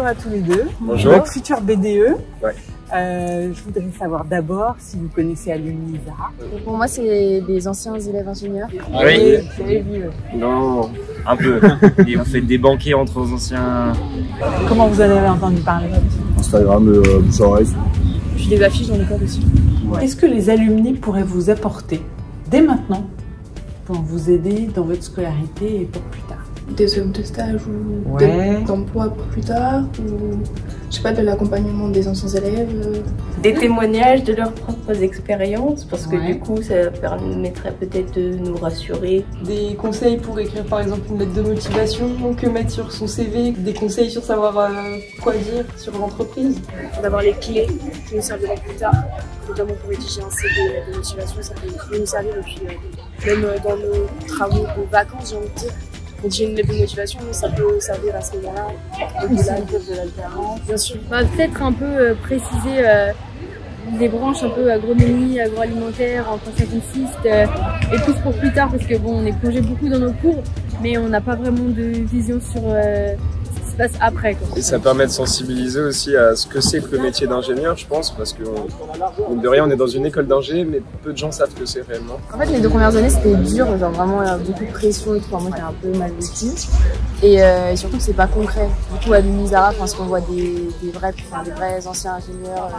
bonjour à tous les deux. Bonjour. Donc, futur BDE. Ouais. Je voudrais savoir d'abord si vous connaissez Alumni Zara. Pour moi, c'est des anciens élèves ingénieurs. Oui. J'avais vu. Non, un peu. Et vous faites des banquets entre vos anciens... Comment vous en avez entendu parler? Instagram, bouche à oreille. Puis des affiches dans l'école aussi. Qu'est-ce que les alumni pourraient vous apporter dès maintenant pour vous aider dans votre scolarité et pour plus tard? Des œuvres de stage ou Ouais. d'emploi pour plus tard, ou je sais pas, de l'accompagnement des anciens élèves. Des témoignages de leurs propres expériences, parce que Ouais. du coup ça permettrait peut-être de nous rassurer. Des conseils pour écrire par exemple une lettre de motivation, que mettre sur son CV, des conseils sur savoir quoi dire sur l'entreprise. D'avoir les clés qui nous serviront plus tard, notamment pour rédiger un CV de motivation, ça peut nous servir. Et puis même dans nos travaux de vacances, j'ai envie de dire, rédiger une lettre de motivation, ça peut servir à ce moment-là. Au-delà de l'alternance. Bien sûr. Peut-être un peu préciser des branches un peu agronomie, agroalimentaire, enfants synthétistes, et plus pour plus tard parce que bon, on est plongé beaucoup dans nos cours, mais on n'a pas vraiment de vision sur ce qui se passe après, quoi. Et ça permet de sensibiliser aussi à ce que c'est que le métier d'ingénieur, je pense, parce que mine de rien, on est dans une école d'ingé, mais peu de gens savent ce que c'est réellement. En fait, les 2 premières années, c'était dur, genre vraiment beaucoup de pression et tout. Enfin, moi, j'ai un peu mal vécu. Et surtout que c'est pas concret. Du coup, à Alumni Zara, parce qu'on voit des vrais anciens ingénieurs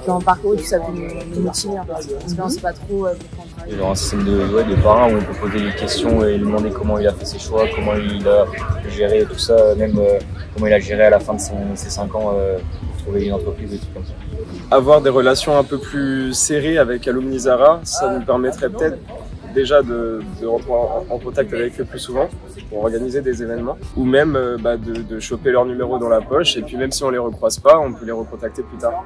qui ont un parcours et tout, ça peut nous motiver. Parce que là, on sait pas trop pourquoi on travaille. Il y aura un système de parrain où on peut poser des questions et lui demander comment il a fait ses choix, comment il a géré tout ça, même comment il a géré à la fin de ses 5 ans pour trouver une entreprise et tout comme ça. Avoir des relations un peu plus serrées avec Alumni Zara, ça nous permettrait peut-être déjà de rentrer en contact avec eux plus souvent pour organiser des événements, ou même de choper leur numéro dans la poche, et puis même si on les recroise pas, on peut les recontacter plus tard.